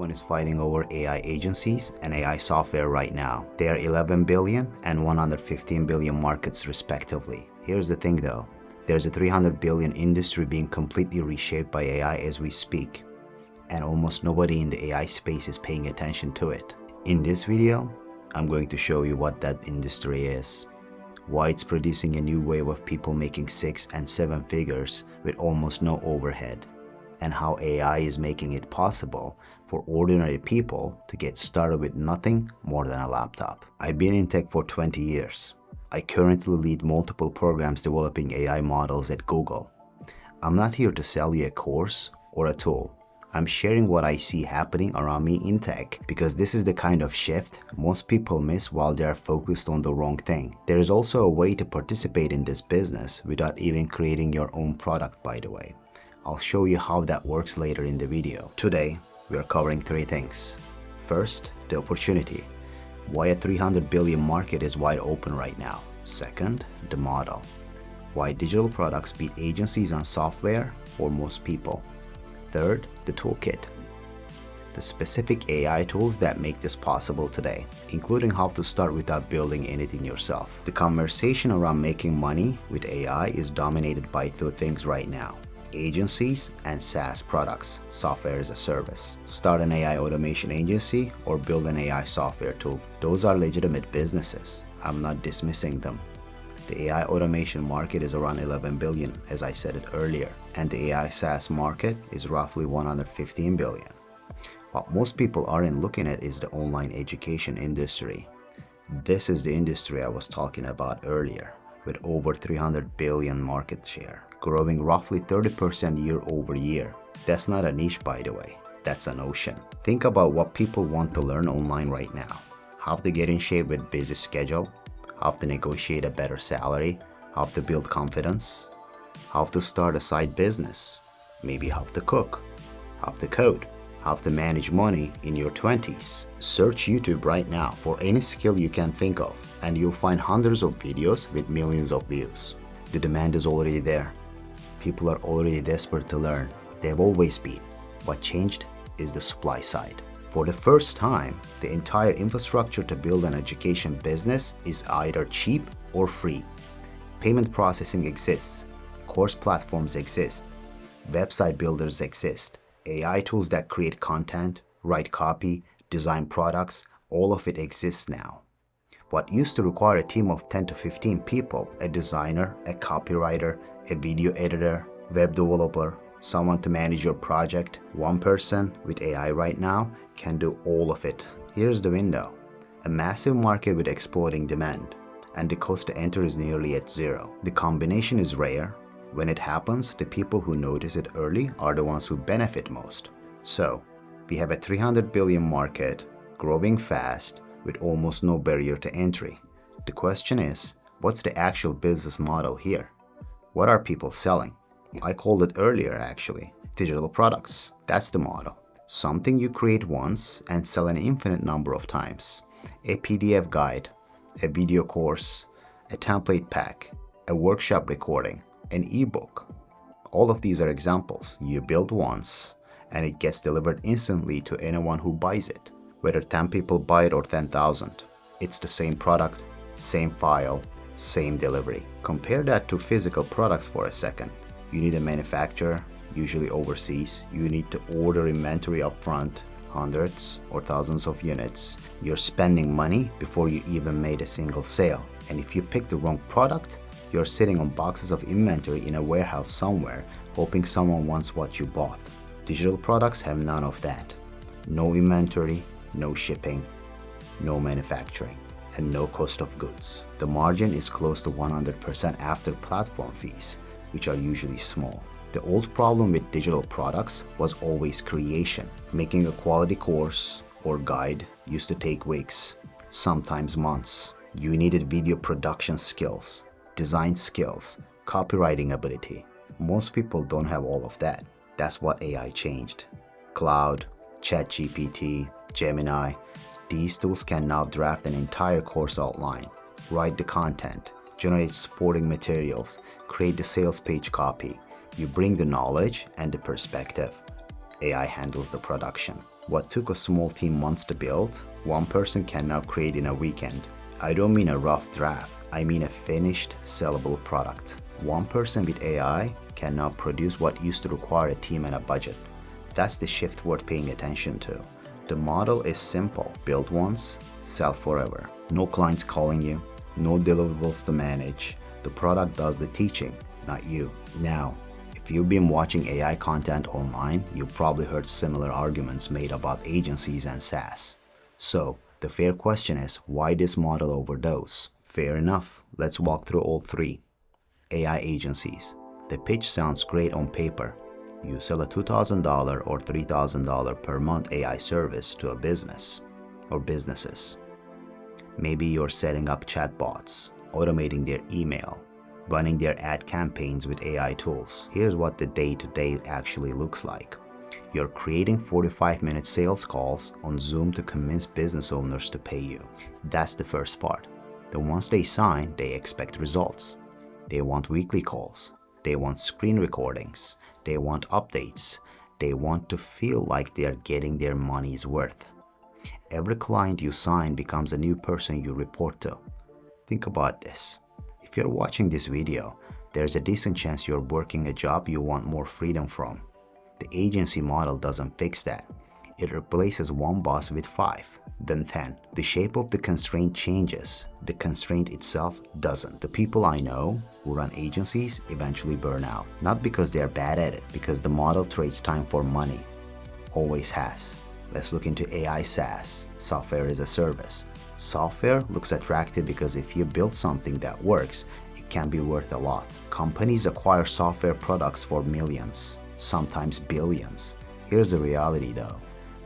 Everyone is fighting over AI agencies and AI software right now. They are 11 billion and 115 billion markets respectively. Here's the thing though, there's a 300 billion industry being completely reshaped by AI as we speak, and almost nobody in the AI space is paying attention to it. In this video, I'm going to show you what that industry is, why it's producing a new wave of people making 6 and 7 figures with almost no overhead, and how AI is making it possible for ordinary people to get started with nothing more than a laptop. I've been in tech for 20 years. I currently lead multiple programs developing AI models at Google. I'm not here to sell you a course or a tool. I'm sharing what I see happening around me in tech because this is the kind of shift most people miss while they are focused on the wrong thing. There is also a way to participate in this business without even creating your own product, by the way. I'll show you how that works later in the video. Today, we are covering 3 things. First, the opportunity. Why a 300 billion market is wide open right now. Second, the model. Why digital products beat agencies on software for most people. Third, the toolkit. The specific AI tools that make this possible today, including how to start without building anything yourself. The conversation around making money with AI is dominated by 2 things right now: agencies and SaaS products, software as a service. Start an AI automation agency or build an AI software tool. Those are legitimate businesses. I'm not dismissing them. The AI automation market is around 11 billion, as I said it earlier, and the AI SaaS market is roughly 115 billion. What most people aren't looking at is the online education industry. This is the industry I was talking about earlier, with over 300 billion market share, growing roughly 30% year over year. That's not a niche, by the way, that's an ocean. Think about what people want to learn online right now. How to get in shape with busy schedule, how to negotiate a better salary, how to build confidence, how to start a side business, maybe how to cook, how to code, how to manage money in your 20s. Search YouTube right now for any skill you can think of, and you'll find hundreds of videos with millions of views. The demand is already there. People are already desperate to learn. They've always been. What changed is the supply side. For the first time, the entire infrastructure to build an education business is either cheap or free. Payment processing exists. Course platforms exist. Website builders exist. AI tools that create content, write copy, design products, all of it exists now. What used to require a team of 10 to 15 people, a designer, a copywriter, a video editor, web developer, someone to manage your project, one person with AI right now can do all of it. Here's the window. A massive market with exploding demand, and the cost to enter is nearly at 0. The combination is rare. When it happens, the people who notice it early are the ones who benefit most. So, we have a 300 billion market, growing fast, with almost no barrier to entry. The question is, what's the actual business model here? What are people selling? I called it earlier actually, digital products. That's the model. Something you create once and sell an infinite number of times. A PDF guide, a video course, a template pack, a workshop recording, an ebook. All of these are examples. You build once and it gets delivered instantly to anyone who buys it. Whether 10 people buy it or 10,000, it's the same product, same file, same delivery. Compare that to physical products for a second. You need a manufacturer, usually overseas. You need to order inventory upfront, hundreds or thousands of units. You're spending money before you even made a single sale. And if you pick the wrong product, you're sitting on boxes of inventory in a warehouse somewhere, hoping someone wants what you bought. Digital products have none of that. No inventory, no shipping, no manufacturing, and no cost of goods. The margin is close to 100% after platform fees, which are usually small. The old problem with digital products was always creation. Making a quality course or guide used to take weeks, sometimes months. You needed video production skills, design skills, copywriting ability. Most people don't have all of that. That's what AI changed. Cloud, ChatGPT, Gemini, these tools can now draft an entire course outline, write the content, generate supporting materials, create the sales page copy. You bring the knowledge and the perspective. AI handles the production. What took a small team months to build, one person can now create in a weekend. I don't mean a rough draft, I mean a finished, sellable product. One person with AI can now produce what used to require a team and a budget. That's the shift worth paying attention to. The model is simple: build once, sell forever. No clients calling you, no deliverables to manage. The product does the teaching, not you. Now, if you've been watching AI content online, you've probably heard similar arguments made about agencies and SaaS. So, the fair question is, why this model over those? Fair enough, let's walk through all three. AI agencies. The pitch sounds great on paper. You sell a $2,000 or $3,000 per month AI service to a business or businesses. Maybe you're setting up chatbots, automating their email, running their ad campaigns with AI tools. Here's what the day-to-day actually looks like. You're creating 45-minute sales calls on Zoom to convince business owners to pay you. That's the first part. Then once they sign, they expect results. They want weekly calls. They want screen recordings. They want updates. They want to feel like they're getting their money's worth. Every client you sign becomes a new person you report to. Think about this. If you're watching this video, there's a decent chance you're working a job you want more freedom from. The agency model doesn't fix that. It replaces one boss with 5, then 10. The shape of the constraint changes. The constraint itself doesn't. The people I know who run agencies eventually burn out. Not because they're bad at it, because the model trades time for money. Always has. Let's look into AI SaaS, software as a service. Software looks attractive because if you build something that works, it can be worth a lot. Companies acquire software products for millions, sometimes billions. Here's the reality though.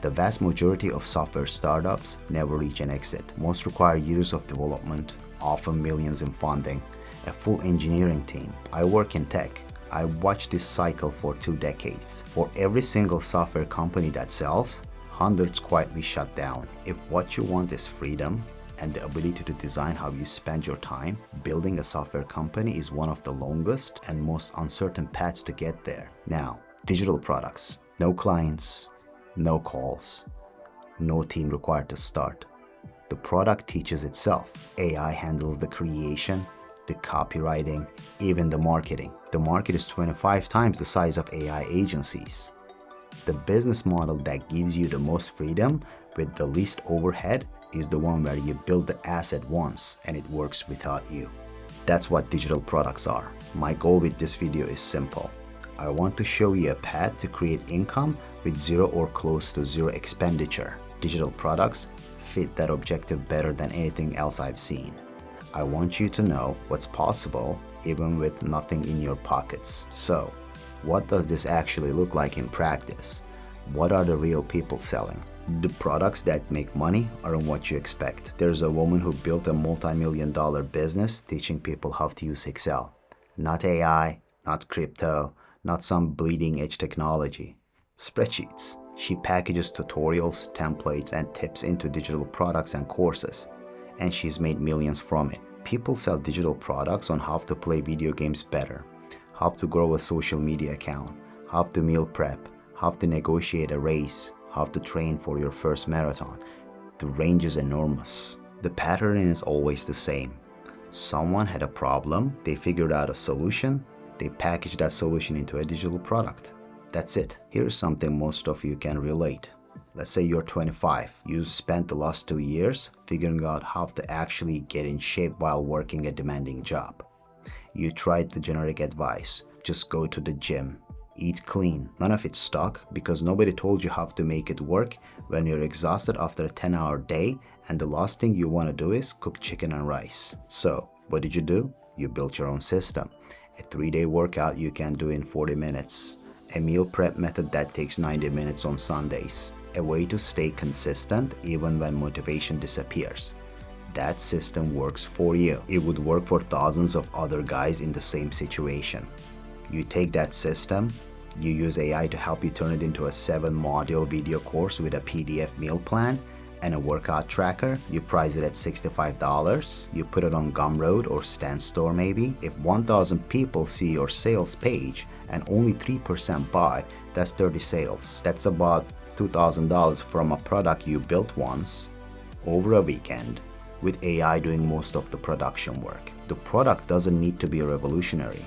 The vast majority of software startups never reach an exit. Most require years of development, often millions in funding, a full engineering team. I work in tech. I watched this cycle for 2 decades. For every single software company that sells, hundreds quietly shut down. If what you want is freedom and the ability to design how you spend your time, building a software company is one of the longest and most uncertain paths to get there. Now, digital products. No clients, no calls, no team required to start. The product teaches itself. AI handles the creation, the copywriting, even the marketing. The market is 25 times the size of AI agencies. The business model that gives you the most freedom with the least overhead is the one where you build the asset once and it works without you. That's what digital products are. My goal with this video is simple. I want to show you a path to create income with zero or close to zero expenditure. Digital products fit that objective better than anything else I've seen. I want you to know what's possible even with nothing in your pockets. So, what does this actually look like in practice? What are the real people selling? The products that make money aren't what you expect. There's a woman who built a multi-million-dollar business teaching people how to use Excel. Not AI, not crypto, not some bleeding-edge technology. Spreadsheets. She packages tutorials, templates, and tips into digital products and courses, and she's made millions from it. People sell digital products on how to play video games better, how to grow a social media account, how to meal prep, how to negotiate a race, how to train for your first marathon. The range is enormous. The pattern is always the same. Someone had a problem, they figured out a solution, they packaged that solution into a digital product. That's it. Here's something most of you can relate. Let's say you're 25. You spent the last 2 years figuring out how to actually get in shape while working a demanding job. You tried the generic advice. Just go to the gym. Eat clean. None of it stuck because nobody told you how to make it work when you're exhausted after a 10-hour day and the last thing you want to do is cook chicken and rice. So, what did you do? You built your own system. A 3-day workout you can do in 40 minutes. A meal prep method that takes 90 minutes on Sundays. A way to stay consistent even when motivation disappears. That system works for you. It would work for thousands of other guys in the same situation. You take that system, you use AI to help you turn it into a 7-module video course with a PDF meal plan and a workout tracker. You price it at $65. You put it on Gumroad or Stan Store maybe. If 1,000 people see your sales page and only 3% buy, that's 30 sales. That's about $2,000 from a product you built once over a weekend with AI doing most of the production work. The product doesn't need to be revolutionary.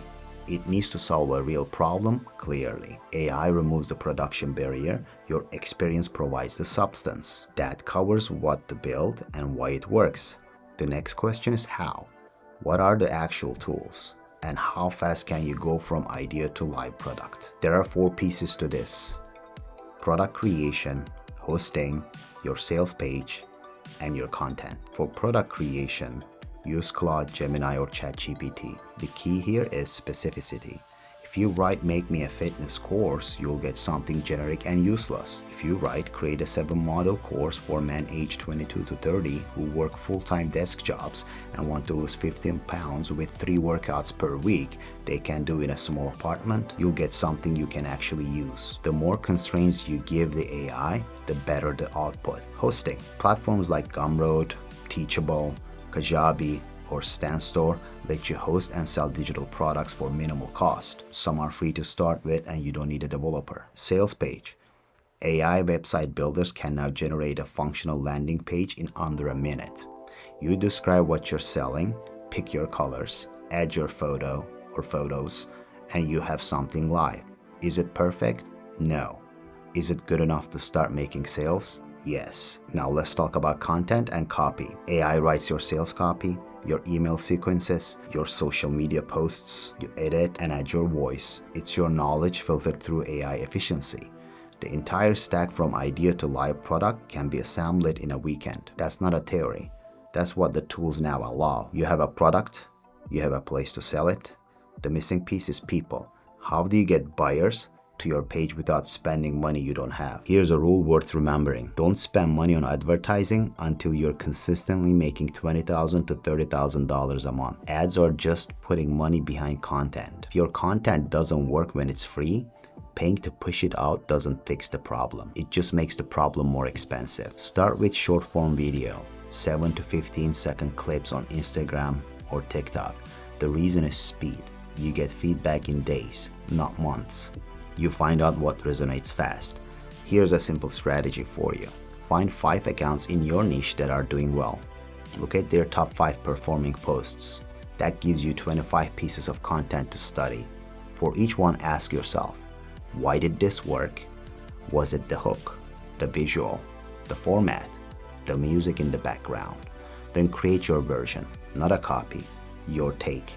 It needs to solve a real problem clearly. AI removes the production barrier. Your experience provides the substance. That covers what to build and why it works. The next question is how. What are the actual tools? And how fast can you go from idea to live product? There are 4 pieces to this: product creation, hosting, your sales page, and your content. For product creation, use Claude, Gemini, or ChatGPT. The key here is specificity. If you write "make me a fitness course," you'll get something generic and useless. If you write "create a 7-module course for men aged 22 to 30 who work full-time desk jobs and want to lose 15 pounds with 3 workouts per week they can do in a small apartment," you'll get something you can actually use. The more constraints you give the AI, the better the output. Hosting. Platforms like Gumroad, Teachable, Kajabi, or StanStore let you host and sell digital products for minimal cost. Some are free to start with and you don't need a developer. Sales page. AI website builders can now generate a functional landing page in under a minute. You describe what you're selling, pick your colors, add your photo or photos, and you have something live. Is it perfect? No. Is it good enough to start making sales? Yes. Now let's talk about content and copy. AI writes your sales copy, your email sequences, your social media posts. You edit and add your voice. It's your knowledge filtered through AI efficiency. The entire stack from idea to live product can be assembled in a weekend. That's not a theory. That's what the tools now allow. You have a product, you have a place to sell it. The missing piece is people. How do you get buyers to your page without spending money you don't have? Here's a rule worth remembering. Don't spend money on advertising until you're consistently making $20,000 to $30,000 a month. Ads are just putting money behind content. If your content doesn't work when it's free, paying to push it out doesn't fix the problem. It just makes the problem more expensive. Start with short form video, 7 to 15 second clips on Instagram or TikTok. The reason is speed. You get feedback in days, not months. You find out what resonates fast. Here's a simple strategy for you. Find 5 accounts in your niche that are doing well. Look at their top 5 performing posts. That gives you 25 pieces of content to study. For each one, ask yourself, why did this work? Was it the hook, the visual, the format, the music in the background? Then create your version, not a copy, your take,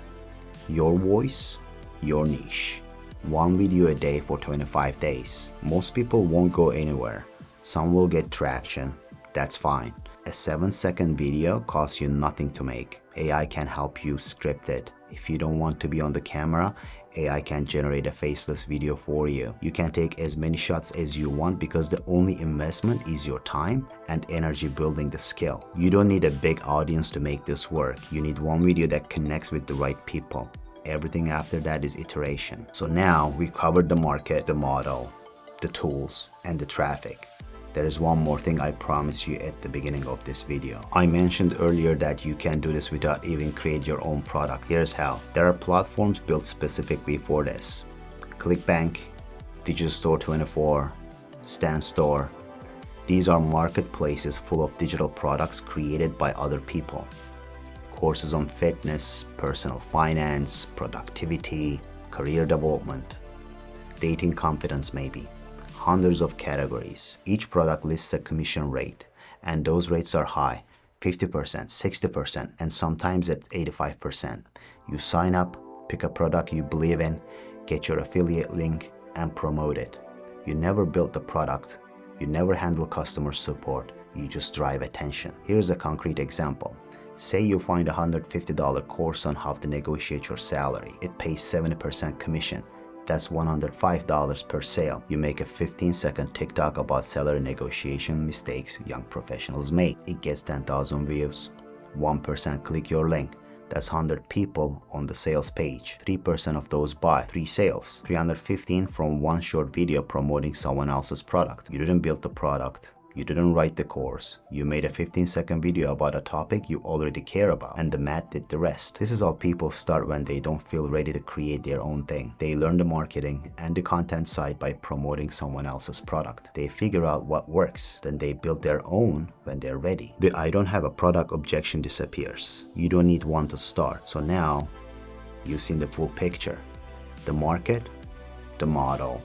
your voice, your niche. 1 video a day for 25 days. Most people won't go anywhere. Some will get traction. That's fine. A 7-second video costs you nothing to make. AI can help you script it. If you don't want to be on the camera, AI can generate a faceless video for you. You can take as many shots as you want because the only investment is your time and energy building the skill. You don't need a big audience to make this work. You need 1 video that connects with the right people. Everything after that is iteration. So now we've covered the market, the model, the tools, and the traffic. There is one more thing I promised you at the beginning of this video. I mentioned earlier that you can do this without even create your own product. Here's how. There are platforms built specifically for this. ClickBank, Digital Store 24, StanStore. These are marketplaces full of digital products created by other people. Courses on fitness, personal finance, productivity, career development, dating confidence maybe. Hundreds of categories. Each product lists a commission rate, and those rates are high, 50%, 60%, and sometimes at 85%. You sign up, pick a product you believe in, get your affiliate link, and promote it. You never build the product, you never handle customer support, you just drive attention. Here's a concrete example. Say you find a $150 course on how to negotiate your salary. It pays 70% commission. That's $105 per sale. You make a 15-second TikTok about salary negotiation mistakes young professionals make. It gets 10,000 views. 1% click your link. That's 100 people on the sales page. 3% of those buy. 3 sales. 315 from 1 short video promoting someone else's product. You didn't build the product. You didn't write the course. You made a 15-second video about a topic you already care about, and the math did the rest. This is how people start when they don't feel ready to create their own thing. They learn the marketing and the content side by promoting someone else's product. They figure out what works, then they build their own when they're ready. The I don't have a product objection disappears. You don't need one to start. So now you've seen the full picture. The market, the model,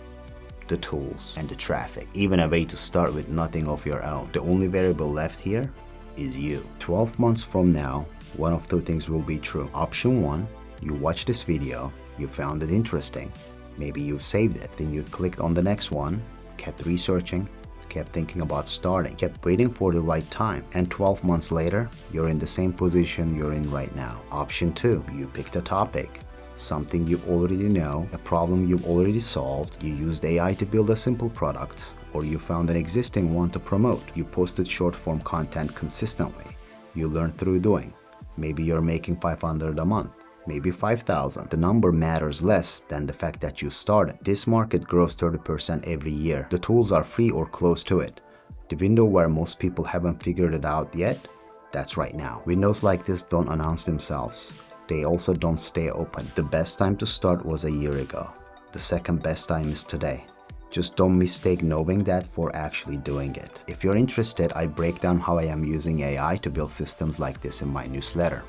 the tools, and the traffic. Even a way to start with nothing of your own. The only variable left here is you. 12 months from now, one of two things will be true. Option 1, you watch this video, you found it interesting, maybe you saved it, then you clicked on the next one, kept researching, kept thinking about starting, kept waiting for the right time, and 12 months later, you're in the same position you're in right now. Option 2, you picked a topic, something you already know, a problem you've already solved, you used AI to build a simple product, or you found an existing one to promote. You posted short-form content consistently. You learned through doing. Maybe you're making $500 a month, maybe $5,000. The number matters less than the fact that you started. This market grows 30% every year. The tools are free or close to it. The window where most people haven't figured it out yet, that's right now. Windows like this don't announce themselves. They also don't stay open. The best time to start was a year ago. The second best time is today. Just don't mistake knowing that for actually doing it. If you're interested, I break down how I am using AI to build systems like this in my newsletter.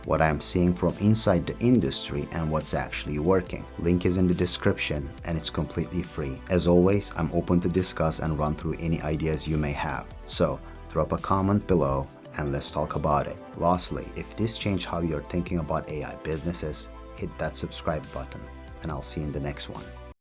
What I am seeing from inside the industry and what's actually working. Link is in the description and it's completely free. As always, I'm open to discuss and run through any ideas you may have. So drop a comment below and let's talk about it. Lastly, if this changed how you're thinking about AI businesses, hit that subscribe button and I'll see you in the next one.